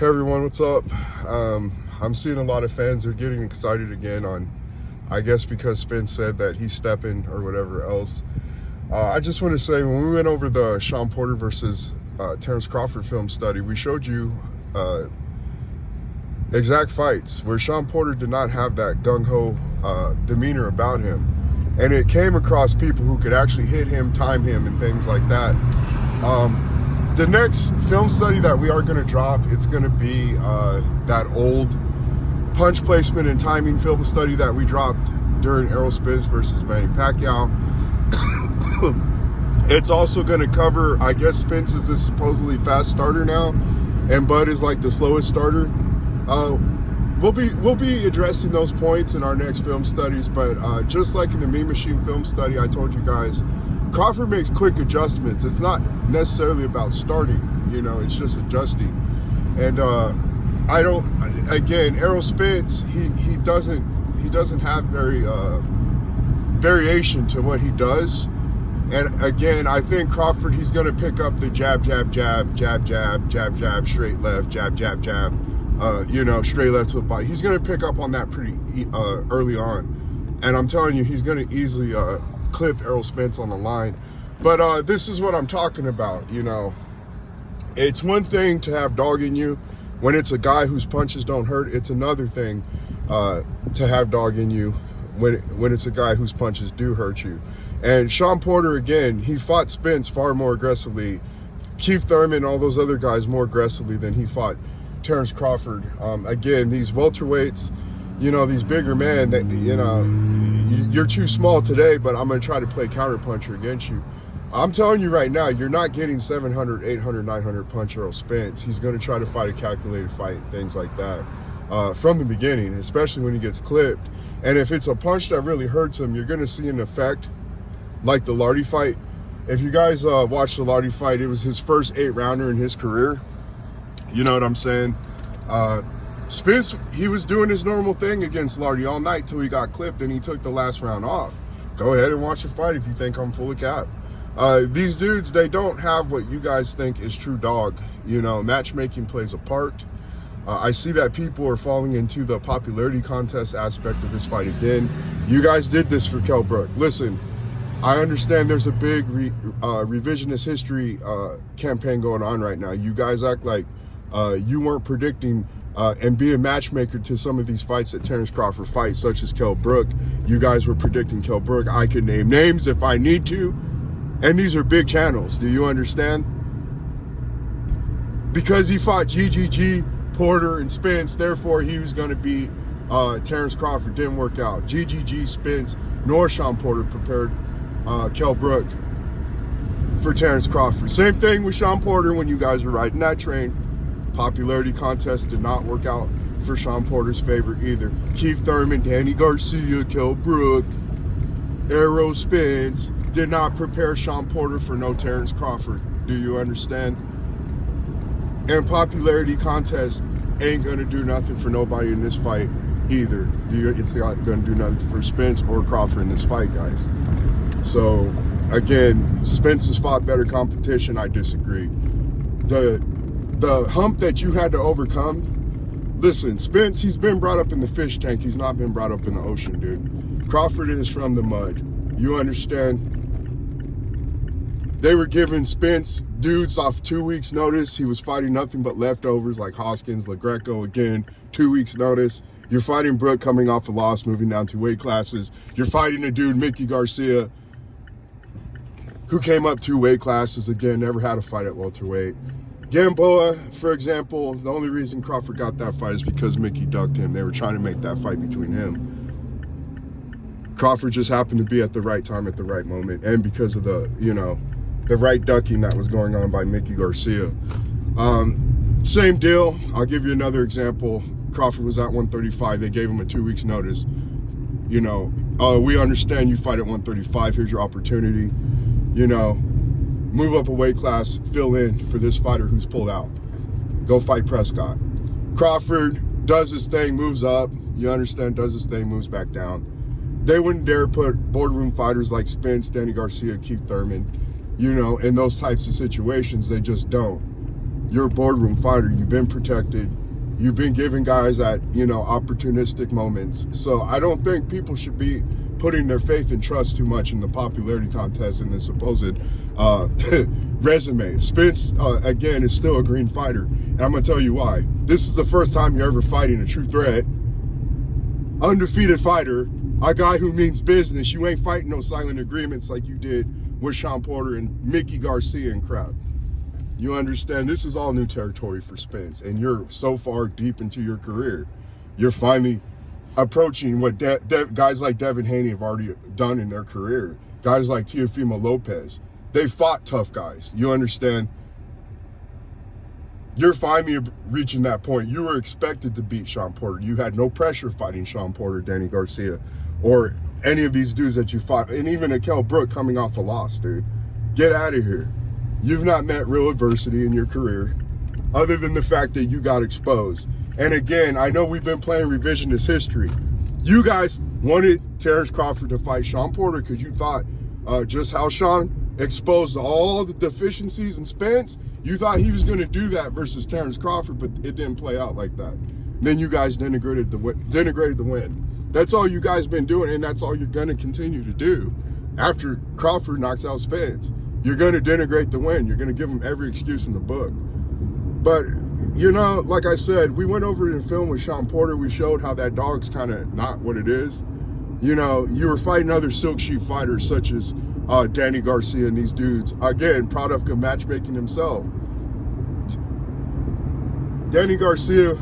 Hey everyone, what's up? I'm seeing a lot of fans are getting excited again on, I guess because Spence said that he's stepping or whatever else. I just want to say, when we went over the Shawn Porter versus Terrence Crawford film study, we showed you exact fights where Shawn Porter did not have that gung-ho demeanor about him. And it came across people who could actually hit him, time him, and things like that. The next film study that we are going to drop, it's going to be that old punch placement and timing film study that we dropped during Errol Spence versus Manny Pacquiao. It's also going to cover, I guess Spence is a supposedly fast starter now, and Bud is like the slowest starter. We'll be addressing those points in our next film studies, but just like in the Mean Machine film study, I told you guys, Crawford makes quick adjustments. It's not necessarily about starting, it's just adjusting. And Errol Spence, he doesn't have very variation to what he does. And again, I think Crawford, he's going to pick up the jab, jab, jab, jab, jab, jab, jab, straight left, jab, jab, jab, straight left to the body. He's going to pick up on that pretty early on. And I'm telling you, he's going to easily clip Errol Spence on the line. But this is what I'm talking about. It's one thing to have dog in you when it's a guy whose punches don't hurt. It's another thing to have dog in you when it's a guy whose punches do hurt you. And Shawn Porter, again, he fought Spence far more aggressively, Keith Thurman, all those other guys more aggressively than he fought Terrence Crawford. Again, these welterweights, these bigger men that, you're too small today, but I'm going to try to play counterpuncher against you. I'm telling you right now, you're not getting 700, 800, 900 punch Errol Spence. He's going to try to fight a calculated fight, things like that, from the beginning, especially when he gets clipped. And if it's a punch that really hurts him, you're going to see an effect like the Lardy fight. If you guys watched the Lardy fight, it was his first 8-rounder in his career. You know what I'm saying? Spence, he was doing his normal thing against Lardy all night till he got clipped and he took the last round off. Go ahead and watch the fight if you think I'm full of cap. These dudes, they don't have what you guys think is true dog. Matchmaking plays a part. I see that people are falling into the popularity contest aspect of this fight again. You guys did this for Kell Brook. Listen, I understand there's a big revisionist history campaign going on right now. You guys act like you weren't predicting and be a matchmaker to some of these fights that Terrence Crawford fights, such as Kell Brook. You guys were predicting Kell Brook. I could name names if I need to. And these are big channels. Do you understand? Because he fought GGG, Porter, and Spence, therefore he was going to beat Terrence Crawford. Didn't work out. GGG, Spence, nor Shawn Porter prepared Kell Brook for Terrence Crawford. Same thing with Shawn Porter when you guys were riding that train. Popularity contest did not work out for Shawn Porter's favor either. Keith Thurman, Danny Garcia, Kell Brook, Errol Spence did not prepare Shawn Porter for no Terrence Crawford. Do you understand? And popularity contest ain't gonna do nothing for nobody in this fight either. It's not gonna do nothing for Spence or Crawford in this fight, guys. So again, Spence has fought better competition. I disagree. The hump that you had to overcome, listen, Spence, he's been brought up in the fish tank. He's not been brought up in the ocean, dude. Crawford is from the mud. You understand? They were giving Spence dudes off 2 weeks notice. He was fighting nothing but leftovers like Hoskins, LaGreco again, 2 weeks notice. You're fighting Brook coming off a loss, moving down to weight classes. You're fighting a dude, Mickey Garcia, who came up 2 weight classes, again, never had a fight at welterweight. Gamboa, for example, the only reason Crawford got that fight is because Mickey ducked him. They were trying to make that fight between him. Crawford just happened to be at the right time at the right moment, and because of the, the right ducking that was going on by Mickey Garcia. Same deal. I'll give you another example. Crawford was at 135. They gave him a 2 weeks notice. We understand you fight at 135. Here's your opportunity. Move up a weight class, fill in for this fighter who's pulled out. Go fight Prescott. Crawford does his thing, moves up. You understand, does his thing, moves back down. They wouldn't dare put boardroom fighters like Spence, Danny Garcia, Keith Thurman, in those types of situations. They just don't. You're a boardroom fighter. You've been protected. You've been giving guys at, opportunistic moments. So I don't think people should be putting their faith and trust too much in the popularity contest and the supposed resume. Spence, again, is still a green fighter. And I'm going to tell you why. This is the first time you're ever fighting a true threat, undefeated fighter, a guy who means business. You ain't fighting no silent agreements like you did with Shawn Porter and Mickey Garcia and crowd. You understand? This is all new territory for Spence, and you're so far deep into your career. You're finally approaching what guys like Devin Haney have already done in their career. Guys like Teofimo Lopez. They fought tough guys. You understand? You're finally reaching that point. You were expected to beat Shawn Porter. You had no pressure fighting Shawn Porter, Danny Garcia, or any of these dudes that you fought, and even Akel Brook coming off a loss, dude. Get out of here. You've not met real adversity in your career, other than the fact that you got exposed. And again, I know we've been playing revisionist history. You guys wanted Terrence Crawford to fight Shawn Porter because you thought just how Shawn exposed all the deficiencies in Spence, you thought he was going to do that versus Terrence Crawford, but it didn't play out like that. Then you guys denigrated the win. That's all you guys been doing, and that's all you're going to continue to do after Crawford knocks out Spence. You're going to denigrate the win. You're going to give him every excuse in the book. But, like I said, we went over it in film with Shawn Porter. We showed how that dog's kind of not what it is. You were fighting other silk sheep fighters such as Danny Garcia and these dudes. Again, product of matchmaking himself. Danny Garcia,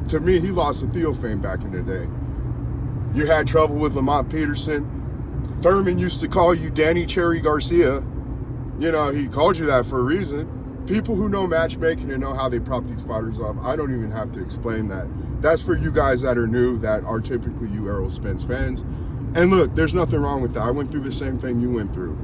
to me, he lost to Theophane back in the day. You had trouble with Lamont Peterson. Thurman used to call you Danny Cherry Garcia. He called you that for a reason. People who know matchmaking and know how they prop these fighters up, I don't even have to explain that. That's for you guys that are new, that are typically you Errol Spence fans. And look, there's nothing wrong with that. I went through the same thing you went through.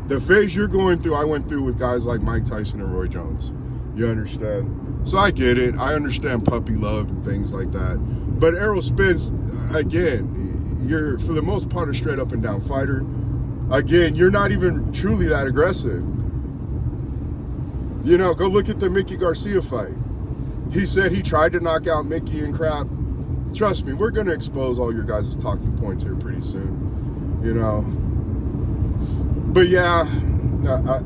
The phase you're going through, I went through with guys like Mike Tyson and Roy Jones. You understand? So I get it. I understand puppy love and things like that. But Errol Spence, again, you're for the most part a straight up and down fighter. Again, you're not even truly that aggressive. Go look at the Mickey Garcia fight. He said he tried to knock out Mickey and crap. Trust me, we're going to expose all your guys' talking points here pretty soon. But yeah,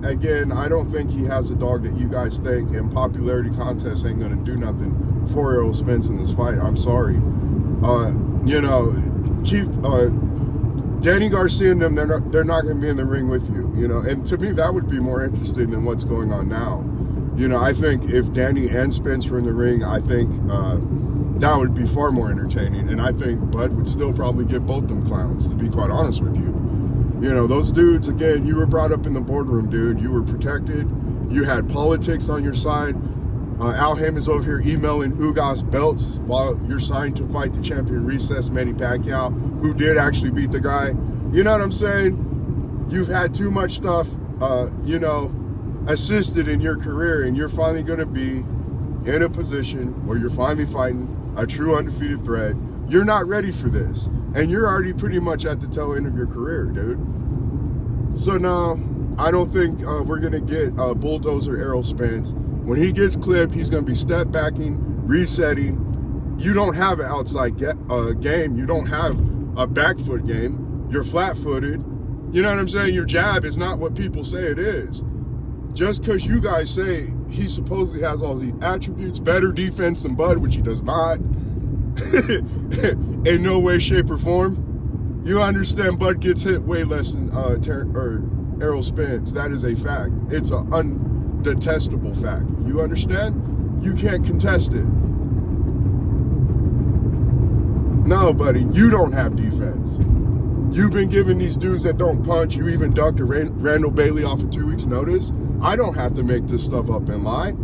again, I don't think he has a dog that you guys think, and popularity contests ain't going to do nothing for Errol Spence in this fight. I'm sorry. Danny Garcia and them, they're not going to be in the ring with you, and to me that would be more interesting than what's going on now. I think if Danny and Spence were in the ring, I think that would be far more entertaining, and I think Bud would still probably get both them clowns, to be quite honest with you. Those dudes, again, you were brought up in the boardroom, dude. You were protected. You had politics on your side. Al Haymon's over here emailing Ugas belts while you're signed to fight the champion recess, Manny Pacquiao, who did actually beat the guy. You know what I'm saying? You've had too much stuff, assisted in your career, and you're finally going to be in a position where you're finally fighting a true undefeated threat. You're not ready for this, and you're already pretty much at the tail end of your career, dude. So no, I don't think we're going to get bulldozer Errol Spence. When he gets clipped, he's going to be step backing, resetting. You don't have an outside game. You don't have a back foot game. You're flat-footed. You know what I'm saying? Your jab is not what people say it is. Just because you guys say he supposedly has all these attributes, better defense than Bud, which he does not, in no way, shape, or form. You understand Bud gets hit way less than Errol Spence. That is a fact. It's an undetestable fact. You understand? You can't contest it. No, buddy, you don't have defense. You've been giving these dudes that don't punch. You even ducked a Randall Bailey off of 2 weeks' notice. I don't have to make this stuff up and lie.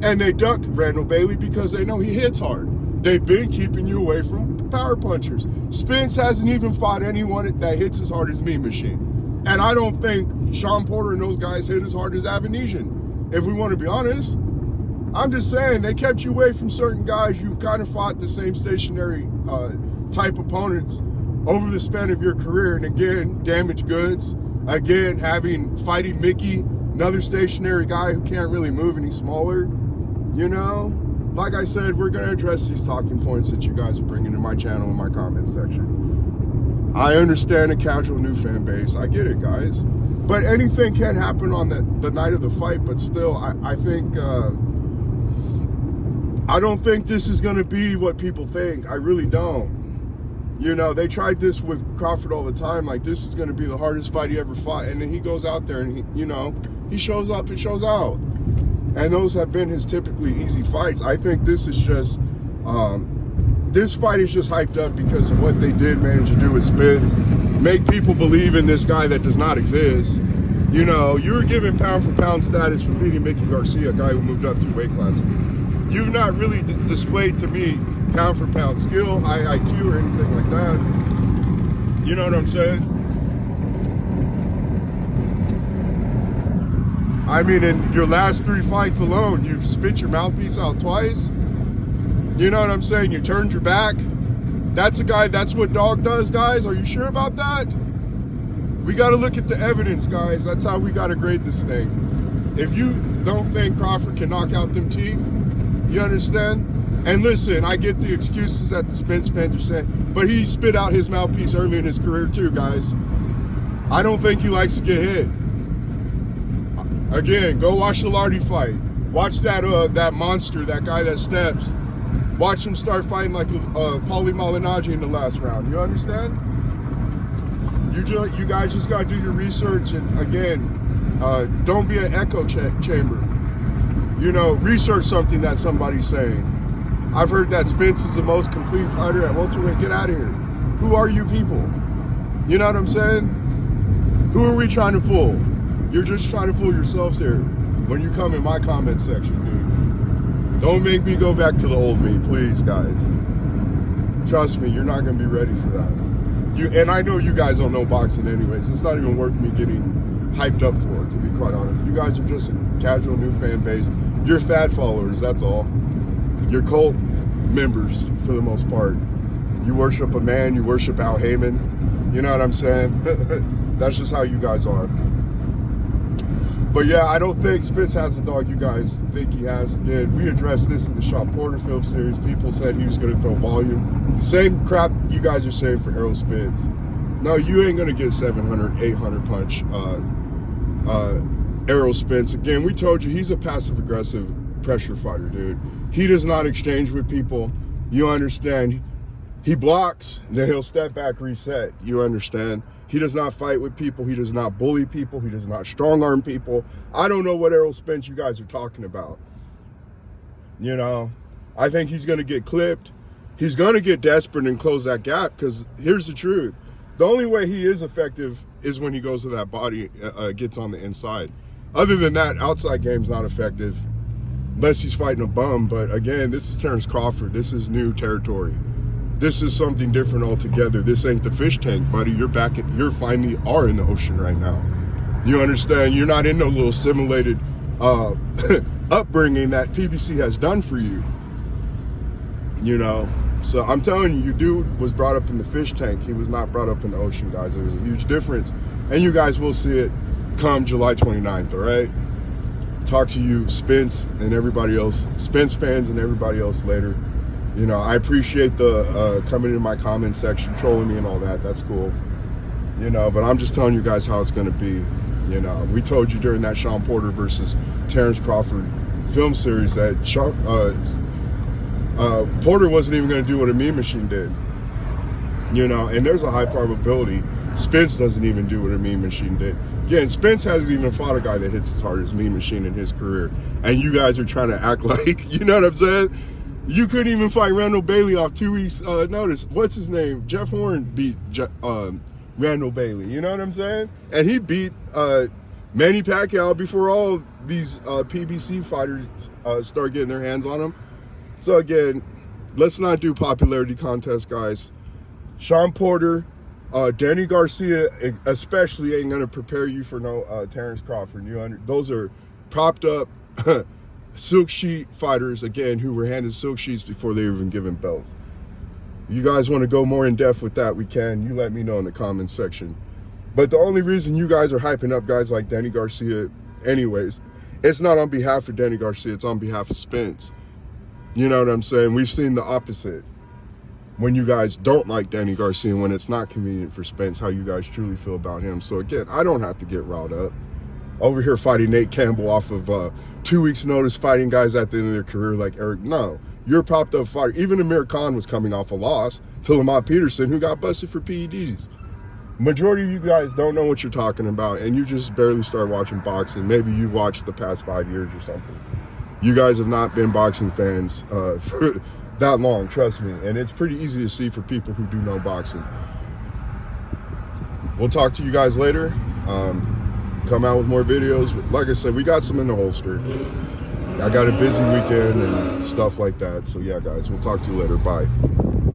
And they ducked Randall Bailey because they know he hits hard. They've been keeping you away from power punchers. Spence hasn't even fought anyone that hits as hard as Mean Machine. And I don't think Shawn Porter and those guys hit as hard as Avanesian. If we want to be honest, I'm just saying they kept you away from certain guys. You kind of fought the same stationary type opponents over the span of your career. And again, damaged goods. Again, fighting Mickey, another stationary guy who can't really move and he's smaller, you know? Like I said, we're going to address these talking points that you guys are bringing to my channel in my comment section. I understand a casual new fan base. I get it, guys. But anything can happen on the night of the fight. But still, I think, I don't think this is going to be what people think. I really don't. You know, they tried this with Crawford all the time. Like, this is going to be the hardest fight he ever fought. And then he goes out there and, he, you know, he shows up and shows out. And those have been his typically easy fights. I think this is just, this fight is just hyped up because of what they did manage to do with Spence. Make people believe in this guy that does not exist. You know, you were given pound for pound status for beating Mickey Garcia, a guy who moved up 2 weight classes. You've not really displayed to me pound for pound skill, high IQ, or anything like that. You know what I'm saying? I mean, in your last 3 fights alone, you've spit your mouthpiece out twice. You know what I'm saying? You turned your back. That's a guy, that's what dog does, guys. Are you sure about that? We got to look at the evidence, guys. That's how we got to grade this thing. If you don't think Crawford can knock out them teeth, you understand? And listen, I get the excuses that the Spence fans are saying, but he spit out his mouthpiece early in his career too, guys. I don't think he likes to get hit. Again, go watch the Lardy fight. Watch that monster, that guy that steps. Watch him start fighting like Paulie Malignaggi in the last round. You understand? You guys just got to do your research, and again, don't be an echo chamber. You know, research something that somebody's saying. I've heard that Spence is the most complete fighter at welterweight. Get out of here. Who are you people? You know what I'm saying? Who are we trying to fool? You're just trying to fool yourselves here when you come in my comment section, dude. Don't make me go back to the old me, please, guys. Trust me, you're not going to be ready for that. And I know you guys don't know boxing anyways. It's not even worth me getting hyped up for it, to be quite honest. You guys are just a casual new fan base. You're fad followers, that's all. You're cult members, for the most part. You worship a man, you worship Al Heyman. You know what I'm saying? That's just how you guys are. But yeah, I don't think Spence has the dog you guys think he has. Again, we addressed this in the Sean Porter film series. People said he was going to throw volume. The same crap you guys are saying for Errol Spence. No, you ain't going to get 700, 800 punch Errol Spence. Again, we told you he's a passive-aggressive pressure fighter, dude. He does not exchange with people. You understand? He blocks, then he'll step back, reset. You understand? He does not fight with people. He does not bully people. He does not strong-arm people. I don't know what Errol Spence you guys are talking about. You know, I think he's going to get clipped. He's going to get desperate and close that gap, because here's the truth. The only way he is effective is when he goes to that body, gets on the inside. Other than that, outside game's not effective unless he's fighting a bum. But again, this is Terrence Crawford. This is new territory. This is something different altogether. This ain't the fish tank, buddy. You're finally are in the ocean right now. You understand? You're not in no little simulated upbringing that PBC has done for you. You know? So I'm telling you, your dude was brought up in the fish tank. He was not brought up in the ocean, guys. There's a huge difference. And you guys will see it come July 29th, all right? Talk to you, Spence, and everybody else, Spence fans and everybody else later. You know, I appreciate the coming in my comment section, trolling me and all that. That's cool. You know, but I'm just telling you guys how it's going to be. You know, we told you during that Sean Porter versus Terrence Crawford film series that Porter wasn't even going to do what a Mean Machine did. You know, and there's a high probability Spence doesn't even do what a Mean Machine did. Again, Spence hasn't even fought a guy that hits as hard as Mean Machine in his career. And you guys are trying to act like, you know what I'm saying? You couldn't even fight Randall Bailey off 2 weeks' notice. What's his name? Jeff Horn beat Randall Bailey. You know what I'm saying? And he beat Manny Pacquiao before all these PBC fighters start getting their hands on him. So again, let's not do popularity contests, guys. Sean Porter, Danny Garcia especially ain't going to prepare you for no Terrence Crawford. Those are propped up silk sheet fighters, again, who were handed silk sheets before they were even given belts. You guys want to go more in depth with that, we can. You let me know in the comments section. But the only reason you guys are hyping up guys like Danny Garcia anyways, it's not on behalf of Danny Garcia. It's on behalf of Spence. You know what I'm saying? We've seen the opposite. When you guys don't like Danny Garcia, when it's not convenient for Spence, how you guys truly feel about him. So again, I don't have to get riled up. Over here fighting Nate Campbell off of 2 weeks notice, fighting guys at the end of their career like Eric. No, you're a popped up fighter. Even Amir Khan was coming off a loss to Lamont Peterson, who got busted for PEDs. Majority of you guys don't know what you're talking about, and you just barely started watching boxing. Maybe you watched the past 5 years or something. You guys have not been boxing fans for that long, trust me. And it's pretty easy to see for people who do know boxing. We'll talk to you guys later. Come out with more videos. But like I said, we got some in the holster. I got a busy weekend and stuff like that. So yeah, guys, we'll talk to you later. Bye.